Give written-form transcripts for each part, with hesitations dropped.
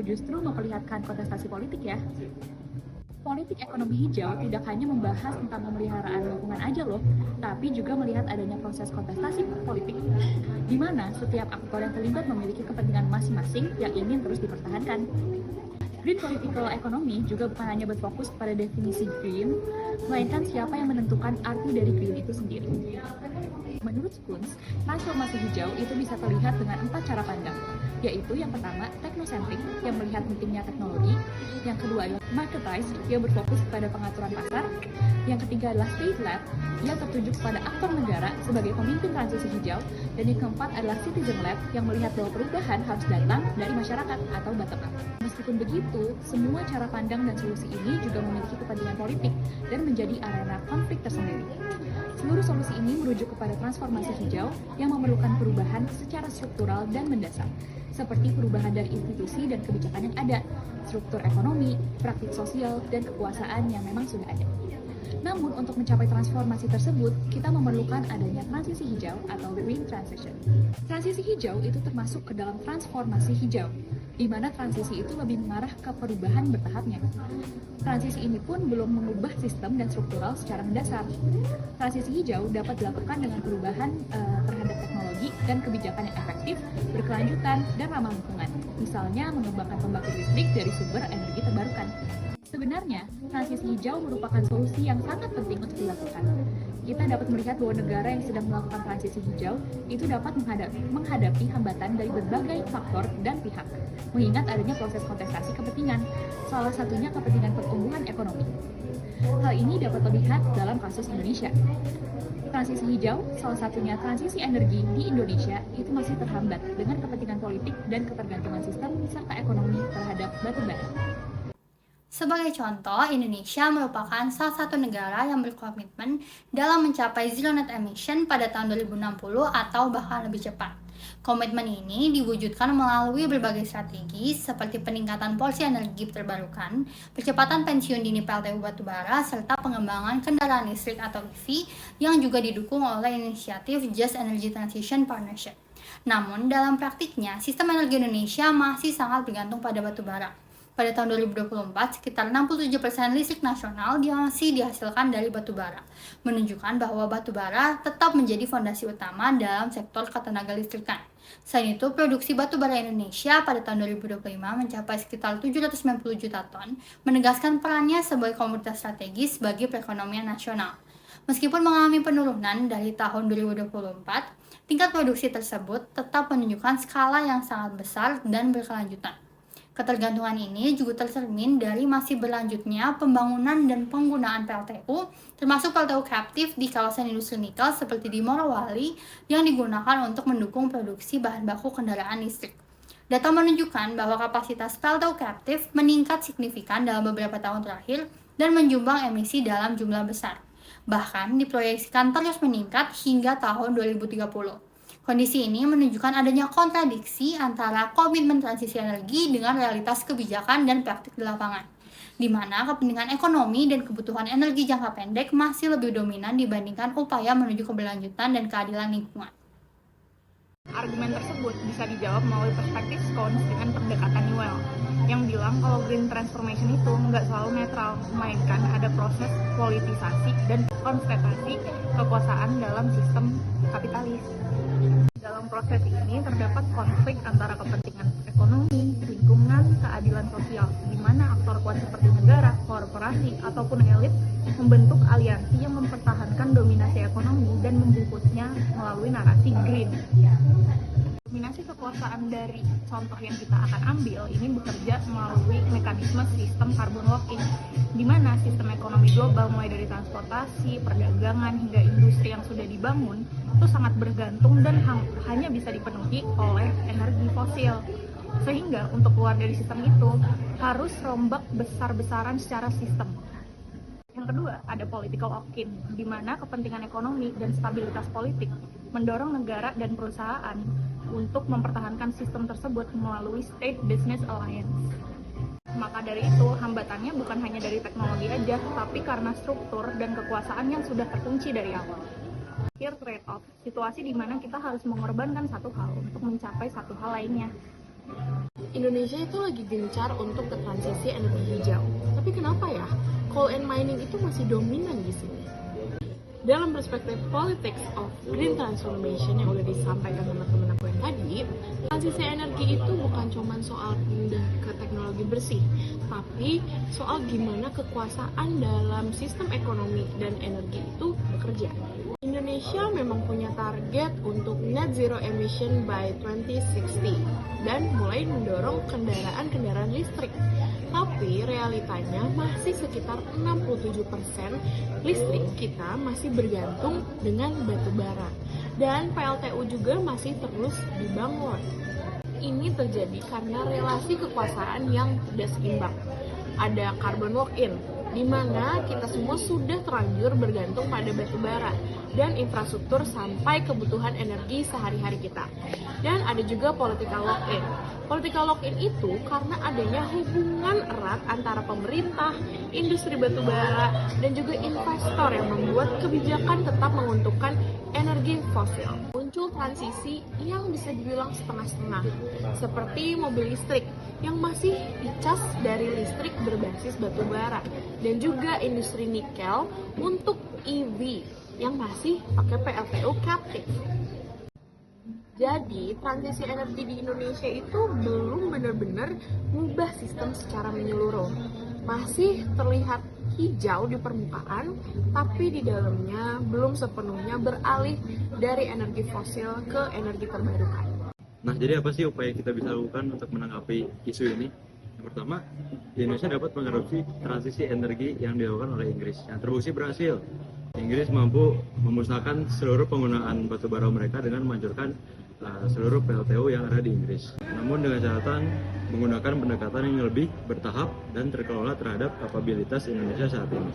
justru memperlihatkan kontestasi politik ya? Politik ekonomi hijau tidak hanya membahas tentang pemeliharaan lingkungan aja loh, tapi juga melihat adanya proses kontestasi politik, di mana setiap aktor yang terlibat memiliki kepentingan masing-masing yang ingin terus dipertahankan. Green political economy juga bukan hanya berfokus pada definisi green, melainkan siapa yang menentukan arti dari green itu sendiri. Menurut Skuns, transformasi hijau itu bisa terlihat dengan 4 cara pandang, yaitu yang pertama, technocentric, yang melihat pentingnya teknologi, yang kedua adalah marketized, yang berfokus pada pengaturan pasar, yang ketiga adalah state-led, yang tertuju pada aktor negara sebagai pemimpin transisi hijau, dan yang keempat adalah citizen-led, yang melihat bahwa perubahan harus datang dari masyarakat atau bottom-up. Meskipun begitu, semua cara pandang dan solusi ini juga memiliki kepentingan politik dan menjadi arena konflik tersendiri. Seluruh solusi ini merujuk kepada transformasi hijau yang memerlukan perubahan secara struktural dan mendasar, seperti perubahan dari institusi dan kebijakan yang ada, struktur ekonomi, praktik sosial, dan kekuasaan yang memang sudah ada. Namun, untuk mencapai transformasi tersebut, kita memerlukan adanya transisi hijau atau green transition. Transisi hijau itu termasuk ke dalam transformasi hijau, di mana transisi itu lebih mengarah ke perubahan bertahapnya. Transisi ini pun belum mengubah sistem dan struktural secara mendasar. Transisi hijau dapat dilakukan dengan perubahan terhadap teknologi dan kebijakan yang efektif, berkelanjutan, dan ramah lingkungan. Misalnya, mengembangkan pembangkit listrik dari sumber energi terbarukan. Sebenarnya, transisi hijau merupakan solusi yang sangat penting untuk dilakukan. Kita dapat melihat bahwa negara yang sedang melakukan transisi hijau itu dapat menghadapi hambatan dari berbagai faktor dan pihak, mengingat adanya proses kontestasi kepentingan, salah satunya kepentingan pertumbuhan ekonomi. Hal ini dapat terlihat dalam kasus Indonesia. Transisi hijau, salah satunya transisi energi di Indonesia, itu masih terhambat dengan kepentingan politik dan ketergantungan sistem serta ekonomi terhadap batu bara. Sebagai contoh, Indonesia merupakan salah satu negara yang berkomitmen dalam mencapai zero net emission pada tahun 2060 atau bahkan lebih cepat. Komitmen ini diwujudkan melalui berbagai strategi seperti peningkatan porsi energi terbarukan, percepatan pensiun dini PLTU batubara, serta pengembangan kendaraan listrik atau EV yang juga didukung oleh inisiatif Just Energy Transition Partnership. Namun, dalam praktiknya, sistem energi Indonesia masih sangat bergantung pada batubara. Pada tahun 2024, sekitar 67% listrik nasional masih dihasilkan dari batubara, menunjukkan bahwa batubara tetap menjadi fondasi utama dalam sektor ketenaga listrikan. Selain itu, produksi batubara Indonesia pada tahun 2025 mencapai sekitar 790 juta ton, menegaskan perannya sebagai komoditas strategis bagi perekonomian nasional. Meskipun mengalami penurunan dari tahun 2024, tingkat produksi tersebut tetap menunjukkan skala yang sangat besar dan berkelanjutan. Ketergantungan ini juga tercermin dari masih berlanjutnya pembangunan dan penggunaan PLTU, termasuk PLTU kaptif di kawasan industri nikel seperti di Morowali yang digunakan untuk mendukung produksi bahan baku kendaraan listrik. Data menunjukkan bahwa kapasitas PLTU kaptif meningkat signifikan dalam beberapa tahun terakhir dan menyumbang emisi dalam jumlah besar. Bahkan diproyeksikan terus meningkat hingga tahun 2030. Kondisi ini menunjukkan adanya kontradiksi antara komitmen transisi energi dengan realitas kebijakan dan praktik di lapangan, di mana kepentingan ekonomi dan kebutuhan energi jangka pendek masih lebih dominan dibandingkan upaya menuju keberlanjutan dan keadilan lingkungan. Argumen tersebut bisa dijawab melalui perspektif Skuns dengan pendekatan Newell, yang bilang kalau green transformation itu nggak selalu netral, melainkan ada proses politisasi dan konsentrasi kekuasaan dalam sistem kapitalis. Dalam proses ini terdapat konflik antara kepentingan ekonomi, lingkungan, keadilan sosial, di mana aktor kuat seperti negara, korporasi, ataupun elit membentuk aliansi yang mempertahankan dominasi ekonomi dan membungkusnya melalui narasi green. Dominasi kekuasaan dari contoh yang kita akan ambil ini bekerja melalui mekanisme sistem carbon locking, di mana sistem ekonomi global mulai dari transportasi, perdagangan, hingga industri yang sudah dibangun itu sangat bergantung dan hanya bisa dipenuhi oleh energi fosil. Sehingga untuk keluar dari sistem itu harus rombak besar-besaran secara sistem. Yang kedua, ada political opt-in, di mana kepentingan ekonomi dan stabilitas politik mendorong negara dan perusahaan untuk mempertahankan sistem tersebut melalui State Business Alliance. Maka dari itu, hambatannya bukan hanya dari teknologi aja, tapi karena struktur dan kekuasaan yang sudah terkunci dari awal. Here trade-off, situasi di mana kita harus mengorbankan satu hal untuk mencapai satu hal lainnya. Indonesia itu lagi gencar untuk ke transisi energi hijau. Tapi kenapa ya coal and mining itu masih dominan di sini? Dalam perspektif politics of green transformation yang udah disampaikan teman-teman aku yang tadi, transisi energi itu bukan cuma soal pindah ke teknologi bersih, tapi soal gimana kekuasaan dalam sistem ekonomi dan energi itu bekerja. Indonesia memang punya target untuk net zero emission by 2060 dan mulai mendorong kendaraan-kendaraan listrik. Tapi realitanya masih sekitar 67% listrik kita masih bergantung dengan batu bara. Dan PLTU juga masih terus dibangun. Ini terjadi karena relasi kekuasaan yang tidak seimbang. Ada carbon lock-in, di mana kita semua sudah terlanjur bergantung pada batu bara dan infrastruktur sampai kebutuhan energi sehari-hari kita. Dan ada juga political lock-in. Political lock-in itu karena adanya hubungan erat antara pemerintah, industri batu bara, dan juga investor yang membuat kebijakan tetap menguntungkan energi fosil. Muncul transisi yang bisa dibilang setengah-setengah, seperti mobil listrik yang masih dicas dari listrik berbasis batu bara, dan juga industri nikel untuk EV yang masih pakai PLTU captive. Jadi, transisi energi di Indonesia itu belum benar-benar mengubah sistem secara menyeluruh. Masih terlihat hijau di permukaan, tapi di dalamnya belum sepenuhnya beralih dari energi fosil ke energi terbarukan. Nah, jadi apa sih upaya kita bisa lakukan untuk menanggapi isu ini? Yang pertama, Indonesia dapat mengadopsi transisi energi yang dilakukan oleh Inggris, yang terbukti berhasil. Inggris mampu memusnahkan seluruh penggunaan batu bara mereka dengan menghancurkan seluruh PLTU yang ada di Inggris. Namun dengan catatan menggunakan pendekatan yang lebih bertahap dan terkelola terhadap kapabilitas Indonesia saat ini.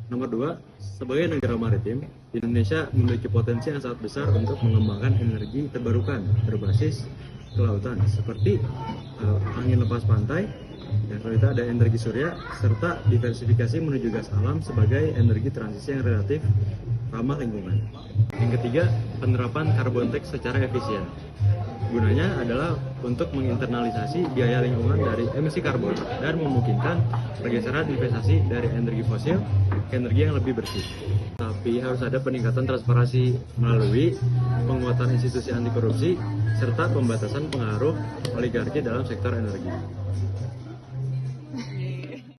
Nomor 2, sebagai negara maritim, Indonesia memiliki potensi yang sangat besar untuk mengembangkan energi terbarukan berbasis kelautan seperti angin lepas pantai, yang kedua ada energi surya, serta diversifikasi menuju gas alam sebagai energi transisi yang relatif ramah lingkungan. Yang ketiga, penerapan carbon tax secara efisien. Gunanya adalah untuk menginternalisasi biaya lingkungan dari emisi karbon dan memungkinkan pergeseran investasi dari energi fosil ke energi yang lebih bersih. Tapi harus ada peningkatan transparansi melalui penguatan institusi anti korupsi serta pembatasan pengaruh oligarki dalam sektor energi.